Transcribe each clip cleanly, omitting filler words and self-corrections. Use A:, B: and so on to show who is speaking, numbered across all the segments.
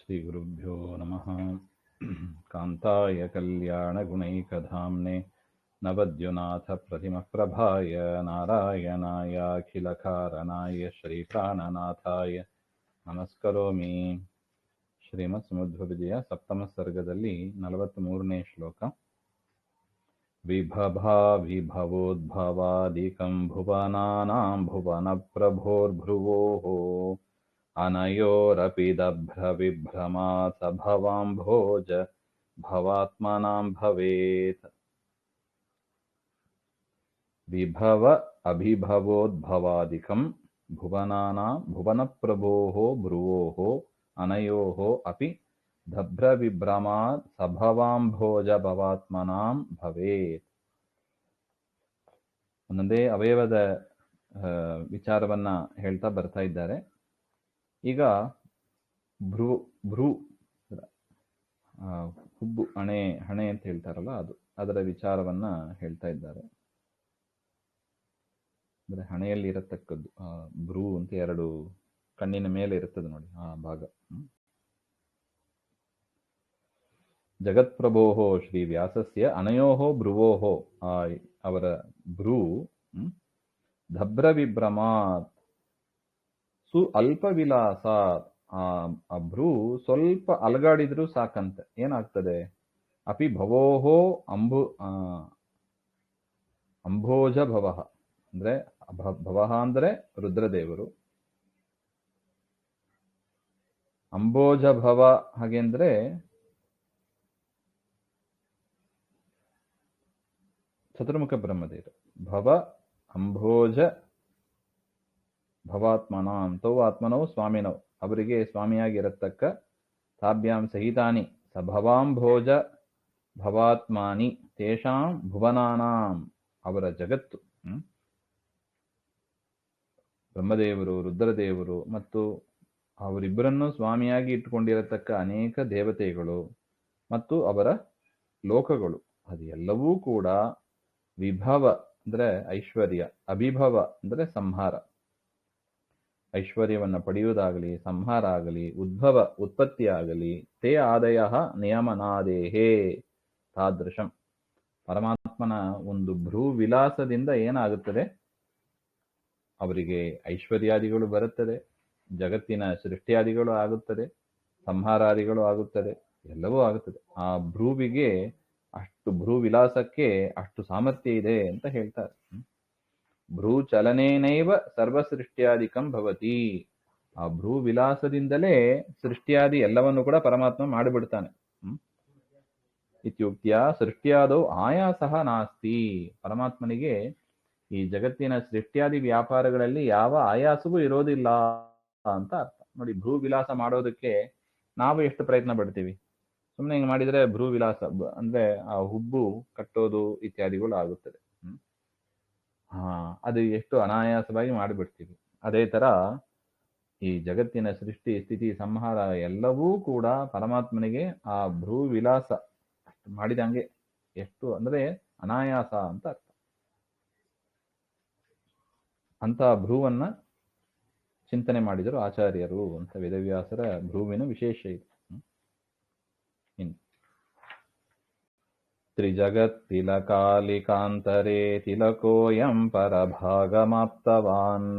A: श्रीगुरुभ्यो नमः। कान्ताय कल्याणगुणैकधाम्ने नवद्युनाथप्रतिमप्रभाय नारायणायाखिलकारणाय श्रीप्राणनाथाय नमस्करोमि. ಶ್ರೀಮತ್ಸಮುದ್ರವಿಜಯ ಸಪ್ತಮ ಸರ್ಗದಲ್ಲಿ 43ನೇ ಶ್ಲೋಕ. ವಿಭಭಾ ವಿಭವೋದ್ಭವಾದಿಕಂ ಭುವನಾನಾಂ ಭುವನ ಪ್ರಭೋರ್ಭ್ರುವೋಃ ಅನಯೋರಪಿ ದಭ್ರ ವಿಭ್ರಮಾತ್ ಭವಾಂಭೋಜ ಭವಾತ್ಮನಾಂ ಭವೇತ್. ವಿಭವ ಅಭಿಭವೋದ್ಭವಾದಿಕಂ ಭುವನಾನಾಂ ಭುವನಪ್ರಭೋಃ ಭ್ರುವೋಃ ಅನಯೋಃ ಅಪಿ ದಭ್ರವಿಭ್ರಮಾತ್ ಸಭವಾಂಭೋಜ ಭವಾತ್ಮನಾಂ ಭವೇತ್. ಒಂದೊಂದೇ ಅವಯವದ ವಿಚಾರವನ್ನ ಹೇಳ್ತಾ ಬರ್ತಾ ಇದ್ದಾರೆ. ಈಗ ಭ್ರೂ ಹುಬ್ಬು ಹಣೆ ಅಂತ ಹೇಳ್ತಾರಲ್ಲ, ಅದರ ವಿಚಾರವನ್ನ ಹೇಳ್ತಾ ಇದ್ದಾರೆ. ಅಂದ್ರೆ ಹಣೆಯಲ್ಲಿ ಇರತಕ್ಕದ್ದು ಭ್ರೂ ಅಂತ ಎರಡು ಕಣ್ಣಿನ ಮೇಲೆ ಇರುತ್ತದೆ ನೋಡಿ, ಆ ಭಾಗ. ಜಗತ್ಪ್ರಭೋಃ ಶ್ರೀ ವ್ಯಾಸಸ್ಯ ಅನಯೋಃ ಭ್ರುವೋಃ, ಅವರ ಭ್ರೂ ದಭ್ರ ವಿಭ್ರಮಾತ್ ಸು ಅಲ್ಪ ವಿಲಾಸಾತ್, ಆ ಭ್ರೂ ಸ್ವಲ್ಪ ಅಲಗಾಡಿದ್ರೂ ಸಾಕಂತೆ ಏನಾಗ್ತದೆ. ಅಪಿ ಭವೋಃ ಅಂಭೋಜ ಭವಃ, ಅಂದ್ರೆ ಭವಃ ಅಂದ್ರೆ ರುದ್ರದೇವರು, ಅಂಬೋಜ ಭವ ಹಾಗೆಂದ್ರೆ ಚತುರ್ಮುಖ ಬ್ರಹ್ಮದೇವರು. ಭವ ಅಂಬೋಜ ಭವಾತ್ಮನಾಂ ತೌ ಆತ್ಮನೌ ಸ್ವಾಮಿನೌ, ಅವರಿಗೆ ಸ್ವಾಮಿಯಾಗಿರತಕ್ಕ ತಾಭ್ಯಾಂ ಸಹಿತಾನಿ ಸಭವಾಂಭೋಜ ಭವಾತ್ಮಾನಿ ತೇಷಾಂ ಭುವನಾನಾಂ, ಅವರ ಜಗತ್ತು ಬ್ರಹ್ಮದೇವರು ರುದ್ರದೇವರು ಮತ್ತು ಅವರಿಬ್ಬರನ್ನು ಸ್ವಾಮಿಯಾಗಿ ಇಟ್ಟುಕೊಂಡಿರತಕ್ಕ ಅನೇಕ ದೇವತೆಗಳು ಮತ್ತು ಅವರ ಲೋಕಗಳು, ಅದು ಎಲ್ಲವೂ ಕೂಡ ವಿಭವ ಅಂದ್ರೆ ಐಶ್ವರ್ಯ, ಅಭಿಭವ ಅಂದ್ರೆ ಸಂಹಾರ, ಐಶ್ವರ್ಯವನ್ನ ಪಡೆಯುವುದಾಗಲಿ ಸಂಹಾರ ಆಗಲಿ ಉದ್ಭವ ಉತ್ಪತ್ತಿ ಆಗಲಿ, ತೇ ಆದಯ ನಿಯಮನಾದೇಹೇ ತಾದೃಶಂ. ಪರಮಾತ್ಮನ ಒಂದು ಭ್ರೂ ವಿಲಾಸದಿಂದ ಏನಾಗುತ್ತದೆ, ಅವರಿಗೆ ಐಶ್ವರ್ಯಾದಿಗಳು ಬರುತ್ತದೆ, ಜಗತ್ತಿನ ಸೃಷ್ಟಿಯಾದಿಗಳು ಆಗುತ್ತದೆ, ಸಂಹಾರಾದಿಗಳು ಆಗುತ್ತದೆ, ಎಲ್ಲವೂ ಆಗುತ್ತದೆ. ಆ ಭ್ರೂವಿಗೆ ಅಷ್ಟು ಭ್ರೂ ವಿಲಾಸಕ್ಕೆ ಅಷ್ಟು ಸಾಮರ್ಥ್ಯ ಇದೆ ಅಂತ ಹೇಳ್ತಾರೆ. ಭ್ರೂ ಚಲನೇನೈವ ಸರ್ವ ಸೃಷ್ಟಿಯಾದಿಕಂ ಭವತಿ, ಆ ಭ್ರೂ ವಿಲಾಸದಿಂದಲೇ ಸೃಷ್ಟಿಯಾದಿ ಎಲ್ಲವನ್ನು ಕೂಡ ಪರಮಾತ್ಮ ಮಾಡಿಬಿಡ್ತಾನೆ. ಇತ್ಯುಕ್ತಿಯ ಸೃಷ್ಟಿಯಾದವು ಆಯಾಸಃ ನಾಸ್ತಿ, ಪರಮಾತ್ಮನಿಗೆ ಈ ಜಗತ್ತಿನ ಸೃಷ್ಟಿಯಾದಿ ವ್ಯಾಪಾರಗಳಲ್ಲಿ ಯಾವ ಆಯಾಸವೂ ಇರೋದಿಲ್ಲ ಅಂತ ಅರ್ಥ ನೋಡಿ. ಭ್ರೂ ವಿಲಾಸ ಮಾಡೋದಕ್ಕೆ ನಾವು ಎಷ್ಟು ಪ್ರಯತ್ನ ಪಡ್ತೀವಿ, ಸುಮ್ಮನೆ ಹಿಂಗೆ ಮಾಡಿದ್ರೆ ಭ್ರೂ ವಿಲಾಸ ಅಂದ್ರೆ ಆ ಹುಬ್ಬು ಕಟ್ಟೋದು ಇತ್ಯಾದಿಗಳು ಆಗುತ್ತದೆ. ಅದು ಎಷ್ಟು ಅನಾಯಾಸವಾಗಿ ಮಾಡಿಬಿಡ್ತೀವಿ. ಅದೇ ತರ ಈ ಜಗತ್ತಿನ ಸೃಷ್ಟಿ ಸ್ಥಿತಿ ಸಂಹಾರ ಎಲ್ಲವೂ ಕೂಡ ಪರಮಾತ್ಮನಿಗೆ ಆ ಭ್ರೂ ವಿಲಾಸ ಮಾಡಿದಂಗೆ ಎಷ್ಟು ಅಂದ್ರೆ ಅನಾಯಾಸ ಅಂತ ಅರ್ಥ. ಅಂತ ಭ್ರೂವನ್ನ ಚಿಂತನೆ ಮಾಡಿದರು ಆಚಾರ್ಯರು ಅಂತ ವೇದವ್ಯಾಸರ ಭ್ರೂವಿನ ವಿಶೇಷ ಇದೆ. ತ್ರಿಜಗತ್ತಿಲಕಾಲಿಕಾಂತರೇ ತಿಲಕೋಯಂ ಪರಭಾಗಮಾಪ್ತವಾನ್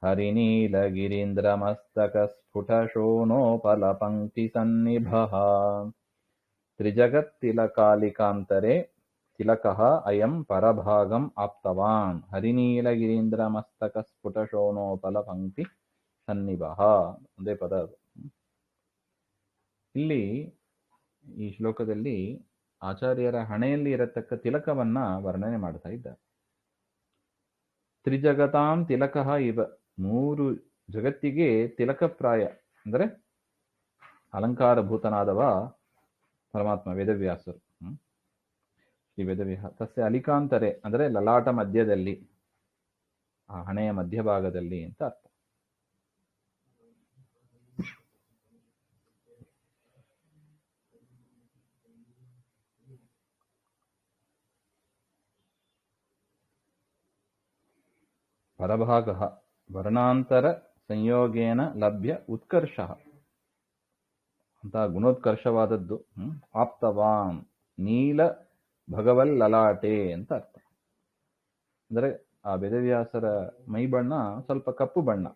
A: ಹರಿನೀಲಗಿರೀಂದ್ರಮಸ್ತಕ ಸ್ಫುಟಶೋನೋಪಲಪಂಕ್ತಿ ಸನ್ನಿಭಃ. ತ್ರಿಜಗತ್ತಿಲಕಾಲಿಕಾಂತರೇ ತಿಲಕಃ ಅಯಂ ಪರಭಾಗಂ ಆಪ್ತವಾನ್ ಹರಿನೀಲಗಿರೀಂದ್ರಮಸ್ತಕ ಸ್ಫುಟಶೋನೋಪಲಪಂಕ್ತಿ ಸನ್ನಿಭಃ. ಒಂದೇ ಪದ ಅದು. ಇಲ್ಲಿ ಈ ಶ್ಲೋಕದಲ್ಲಿ ಆಚಾರ್ಯರ ಹಣೆಯಲ್ಲಿ ಇರತಕ್ಕ ತಿಲಕವನ್ನ ವರ್ಣನೆ ಮಾಡ್ತಾ ಇದ್ದಾರೆ. ತ್ರಿಜಗತಾಂ ತಿಲಕಃ ಇವ, ಮೂರು ಜಗತ್ತಿಗೆ ತಿಲಕಪ್ರಾಯ ಅಂದ್ರೆ ಅಲಂಕಾರಭೂತನಾದವ ಪರಮಾತ್ಮ ವೇದವ್ಯಾಸರು. ಈ ವೇದವ್ಯಾಸ ತಸ್ಯ ಅಲಿಕಾಂತರೆ ಅಂದ್ರೆ ಲಲಾಟ ಮಧ್ಯದಲ್ಲಿ, ಆ ಹಣೆಯ ಮಧ್ಯಭಾಗದಲ್ಲಿ ಅಂತ ಅರ್ಥ. ಪರಭಾಗಃ ವರ್ಣಾಂತರ ಸಂಯೋಗೇನ ಲಭ್ಯ ಉತ್ಕರ್ಷಃ, ಅಂತ ಗುಣೋತ್ಕರ್ಷವಾದದ್ದು. ಆಪ್ತವಾನ್ ನೀಲ ಭಗವಲ್ ಲಲಾಟೆ ಅಂತ ಅರ್ಥ. ಅಂದರೆ ಆ ವೇದವ್ಯಾಸರ ಮೈ ಬಣ್ಣ ಸ್ವಲ್ಪ ಕಪ್ಪು ಬಣ್ಣ,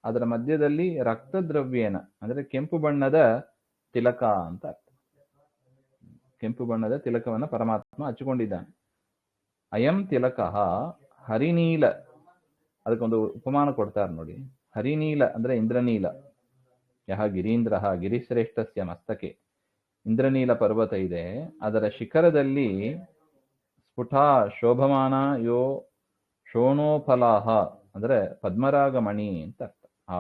A: ಅದರ ಮಧ್ಯದಲ್ಲಿ ರಕ್ತದ್ರವ್ಯೇನ ಅಂದರೆ ಕೆಂಪು ಬಣ್ಣದ ತಿಲಕ ಅಂತ ಅರ್ಥ. ಕೆಂಪು ಬಣ್ಣದ ತಿಲಕವನ್ನ ಪರಮಾತ್ಮ ಹಚ್ಚಿಕೊಂಡಿದ್ದಾನೆ. ಅಯಂ ತಿಲಕ ಹರಿನೀಲ, ಅದಕ್ಕೊಂದು ಉಪಮಾನ ಕೊಡ್ತಾರೆ ನೋಡಿ. ಹರಿನೀಲ ಅಂದ್ರೆ ಇಂದ್ರನೀಲ. ಯಹ ಗಿರೀಂದ್ರ ಗಿರಿಶ್ರೇಷ್ಠಸ್ಯ ಮಸ್ತಕೆ. ಇಂದ್ರನೀಲ ಪರ್ವತ ಇದೆ, ಅದರ ಶಿಖರದಲ್ಲಿ ಸ್ಫುಟ ಶೋಭಮಾನ ಯೋ ಶೋಣೋಫಲಾಹ ಅಂದ್ರೆ ಪದ್ಮರಾಗಮಣಿ ಅಂತ ಅರ್ಥ. ಆ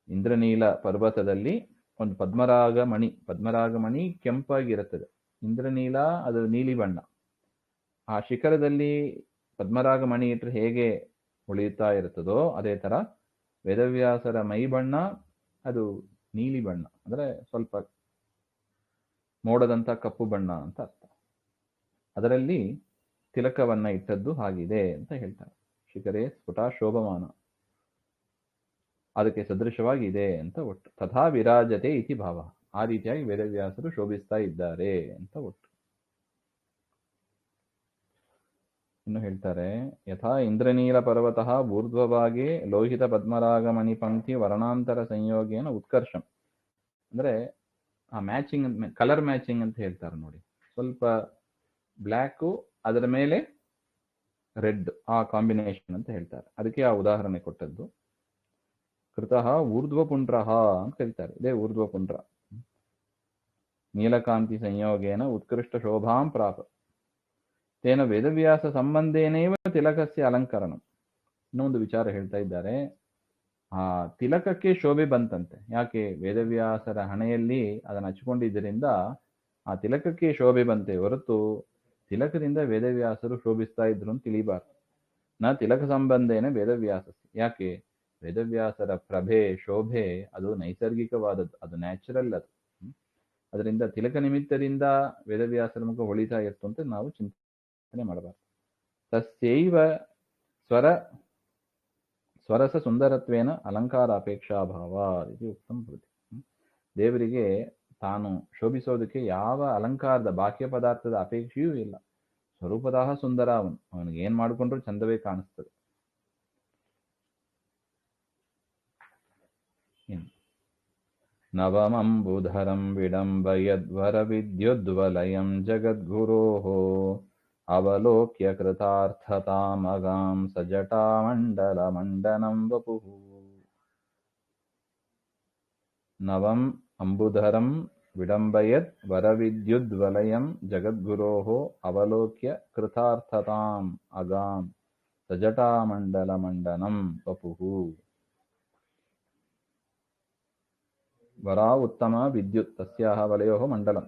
A: ಇಂದ್ರನೀಲ ಪರ್ವತದಲ್ಲಿ ಒಂದು ಪದ್ಮರಾಗಮಣಿ ಕೆಂಪಾಗಿರುತ್ತದೆ. ಇಂದ್ರನೀಲ ಅದು ನೀಲಿ ಬಣ್ಣ. ಆ ಶಿಖರದಲ್ಲಿ ಪದ್ಮರಾಗಮಣಿ ಇಟ್ಟರೆ ಹೇಗೆ ಉಳಿಯುತ್ತಾ ಇರುತ್ತದೋ ಅದೇ ತರ ವೇದವ್ಯಾಸರ ಮೈ ಬಣ್ಣ ಅದು ನೀಲಿ ಬಣ್ಣ, ಅಂದ್ರೆ ಸ್ವಲ್ಪ ಮೋಡದಂತ ಕಪ್ಪು ಬಣ್ಣ ಅಂತ ಅರ್ಥ. ಅದರಲ್ಲಿ ತಿಲಕವನ್ನ ಇಟ್ಟದ್ದು ಆಗಿದೆ ಅಂತ ಹೇಳ್ತಾರೆ. ಶಿಖರೇ ಸ್ಫುಟ ಶೋಭಮಾನ, ಅದಕ್ಕೆ ಸದೃಶವಾಗಿ ಇದೆ ಅಂತ ಒಟ್ಟು. ತಥಾ ವಿರಾಜತೆ ಇತಿ ಭಾವ, ಆ ರೀತಿಯಾಗಿ ವೇದವ್ಯಾಸರು ಶೋಭಿಸ್ತಾ ಇದ್ದಾರೆ ಅಂತ ಒಟ್ಟು. ಇನ್ನು ಹೇಳ್ತಾರೆ, ಯಥಾ ಇಂದ್ರನೀಲ ಪರ್ವತಃ ಊರ್ಧ್ವಭಾಗೆ ಲೋಹಿತ ಪದ್ಮರಾಗಮಣಿ ಪಂಕ್ತಿ ವರ್ಣಾಂತರ ಸಂಯೋಗೇನ ಉತ್ಕರ್ಷಂ. ಅಂದ್ರೆ ಆ ಮ್ಯಾಚಿಂಗ್, ಕಲರ್ ಮ್ಯಾಚಿಂಗ್ ಅಂತ ಹೇಳ್ತಾರೆ ನೋಡಿ. ಸ್ವಲ್ಪ ಬ್ಲ್ಯಾಕು ಅದರ ಮೇಲೆ ರೆಡ್, ಆ ಕಾಂಬಿನೇಷನ್ ಅಂತ ಹೇಳ್ತಾರೆ. ಅದಕ್ಕೆ ಆ ಉದಾಹರಣೆ ಕೊಟ್ಟದ್ದು. ಕೃತಃ ಊರ್ಧ್ವಪುಂಡ್ರಃ ಅಂತ ಕರೀತಾರೆ. ಇದೇ ಊರ್ಧ್ವಪುಂಡ್ರ. ನೀಲಕಾಂತಿ ಸಂಯೋಗೇನ ಉತ್ಕೃಷ್ಟ ಶೋಭಾಂ ಪ್ರಾಪ ತೇನ ವೇದವ್ಯಾಸ ಸಂಬಂಧೇನೇವ ತಿಲಕಸ್ಯ ಅಲಂಕರಣ. ಇನ್ನೊಂದು ವಿಚಾರ ಹೇಳ್ತಾ ಇದ್ದಾರೆ. ಆ ತಿಲಕಕ್ಕೆ ಶೋಭೆ ಬಂತಂತೆ. ಯಾಕೆ? ವೇದವ್ಯಾಸರ ಹಣೆಯಲ್ಲಿ ಅದನ್ನು ಹಚ್ಚಿಕೊಂಡಿದ್ದರಿಂದ ಆ ತಿಲಕಕ್ಕೆ ಶೋಭೆ ಬಂತೆ ಹೊರತು ತಿಲಕದಿಂದ ವೇದವ್ಯಾಸರು ಶೋಭಿಸ್ತಾ ಇದ್ರು ಅಂತ ತಿಳಿಬಾರ್ದು. ನ ತಿಲಕ ಸಂಬಂಧೇನ ವೇದವ್ಯಾಸ. ಯಾಕೆ? ವೇದವ್ಯಾಸರ ಪ್ರಭೆ ಶೋಭೆ ಅದು ನೈಸರ್ಗಿಕವಾದದ್ದು, ಅದು ನ್ಯಾಚುರಲ್. ಅದು ಅದರಿಂದ ತಿಲಕ ನಿಮಿತ್ತದಿಂದ ವೇದವ್ಯಾಸರ ಮುಖ ಹೊಳಿತಾ ಇತ್ತು ಅಂತ ನಾವು ಚಿಂತನೆ ಮಾಡಬಾರ್ದು. ತಸ್ಯೈವ ಸ್ವರಸ ಸುಂದರತ್ವೇನ ಅಲಂಕಾರ ಅಪೇಕ್ಷಾಭಾವ ಇದು ಉತ್ತಮ ಭವತಿ. ದೇವರಿಗೆ ತಾನು ಶೋಭಿಸೋದಕ್ಕೆ ಯಾವ ಅಲಂಕಾರದ ಬಾಹ್ಯ ಪದಾರ್ಥದ ಅಪೇಕ್ಷೆಯೂ ಇಲ್ಲ. ಸ್ವರೂಪತಃ ಸುಂದರ ಅವನು. ಅವನಿಗೆ ಏನ್ ಮಾಡಿಕೊಂಡ್ರು ಚಂದವೇ ಕಾಣಿಸ್ತದೆ. ನವಮಂಬುಧರಂ ವಿಡಂಬಯದ್ವರ ವಿದ್ಯುದ್ವಲಯಂ ಜಗದ್ಗುರೋಃ ಅವಲೋಕ್ಯ ಕೃತಾರ್ಥತಾಮಗಾಂ ಸಜಟಾಮಂಡಲ ಮಂಡನಂ ವಪುಃ. ನವಂ ಅಂಬುಧರಂ ವಿಡಂಬಯತ್ ವರವಿದ್ಯುದ್ವಲಯಂ ಜಗದ್ಗುರೋಃ ಅವಲೋಕ್ಯ ಕೃತಾರ್ಥತಾಂ ಅಗಾಂ ಸಜಟಾಮಂಡಲ ಮಂಡನಂ ವಪುಃ. ವರ ಉತ್ತಮ ವಿದ್ಯುತ್ ತಸ್ಯಾಹ ವಲಯೋಃ ಮಂಡಲಂ.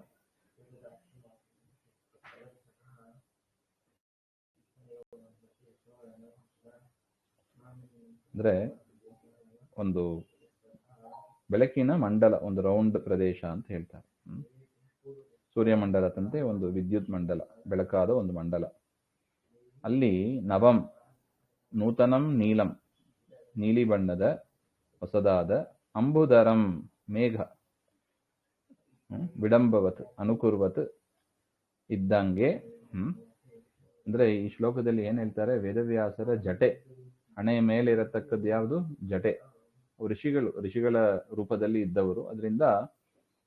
A: ಅಂದ್ರೆ ಒಂದು ಬೆಳಕಿನ ಮಂಡಲ, ಒಂದು ರೌಂಡ್ ಪ್ರದೇಶ ಅಂತ ಹೇಳ್ತಾರೆ. ಸೂರ್ಯಮಂಡಲದಂತೆ ಒಂದು ವಿದ್ಯುತ್ ಮಂಡಲ, ಬೆಳಕಾದ ಒಂದು ಮಂಡಲ. ಅಲ್ಲಿ ನವಂ ನೂತನಂ ನೀಲಂ ನೀಲಿ ಬಣ್ಣದ ಹೊಸದಾದ, ಅಂಬುದರಂ ಮೇಘ, ವಿಡಂಬವತ್ ಅನುಕುರ್ವತ್ ಇದ್ದಂಗೆ. ಅಂದ್ರೆ ಈ ಶ್ಲೋಕದಲ್ಲಿ ಏನ್ ಹೇಳ್ತಾರೆ? ವೇದವ್ಯಾಸರ ಜಟೆ, ಹಣೆಯ ಮೇಲೆ ಇರತಕ್ಕದ್ದು ಯಾವುದು? ಜಟೆ. ಋಷಿಗಳ ರೂಪದಲ್ಲಿ ಇದ್ದವರು, ಅದರಿಂದ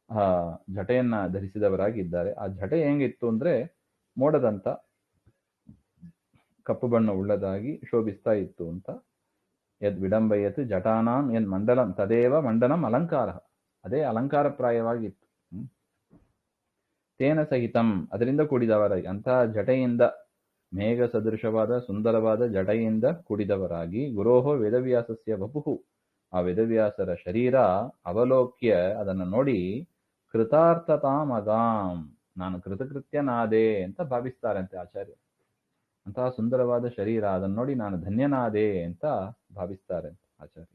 A: ಆ ಜಟೆಯನ್ನ ಧರಿಸಿದವರಾಗಿ ಇದ್ದಾರೆ. ಆ ಜಟೆ ಹೆಂಗಿತ್ತು ಅಂದ್ರೆ ಮೋಡದಂತ ಕಪ್ಪು ಬಣ್ಣ ಉಳ್ಳದಾಗಿ ಶೋಭಿಸ್ತಾ ಇತ್ತು ಅಂತ. ಯದ್ ವಿಡಂಬಯತ್ ಜಟಾನಾಂ ಯನ್ ಮಂಡಲಂ ತದೇವ ಮಂಡನಂ ಅಲಂಕಾರ, ಅದೇ ಅಲಂಕಾರ ಪ್ರಾಯವಾಗಿತ್ತು. ತೇನ ಸಹಿತಂ ಅದರಿಂದ ಕೂಡಿದವರಾಗಿ, ಅಂತಹ ಜಟೆಯಿಂದ, ಮೇಘ ಸದೃಶವಾದ ಸುಂದರವಾದ ಜಟೆಯಿಂದ ಕೂಡಿದವರಾಗಿ, ಗುರೋಹೋ ವೇದವ್ಯಾಸಸ್ಯ ವಪುಃ ಆ ವೇದವ್ಯಾಸರ ಶರೀರ ಅವಲೋಕ್ಯ ಅದನ್ನು ನೋಡಿ, ಕೃತಾರ್ಥತಾಮಗಾಂ ನಾನು ಕೃತಕೃತ್ಯನಾದೆ ಅಂತ ಭಾವಿಸ್ತಾರಂತೆ ಆಚಾರ್ಯ. ಅಂತಹ ಸುಂದರವಾದ ಶರೀರ, ಅದನ್ನು ನೋಡಿ ನಾನು ಧನ್ಯನಾದೆ ಅಂತ ಭಾವಿಸ್ತಾರಂತೆ ಆಚಾರ್ಯ.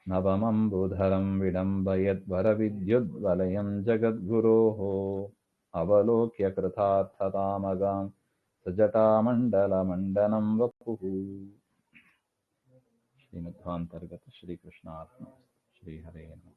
A: ನವಮಂಬುಧರಂ ವಿಡಂಬಯದ್ ವರವಿದ್ಯುದ್ವಲಯಂ ಜಗದ್ಗುರೋಃ ಅವಲೋಕ್ಯ ಕೃತಾರ್ಥತಾಮಗಾಂ ಸಜಟಾಮಂಡಲ ಮಂಡನಂ ವಪುಃ. ಶ್ರೀಮಧ್ವಾಂತರ್ಗತ ಶ್ರೀಕೃಷ್ಣಾರ್ಪಣ ಶ್ರೀಹರೇ ನಮಃ.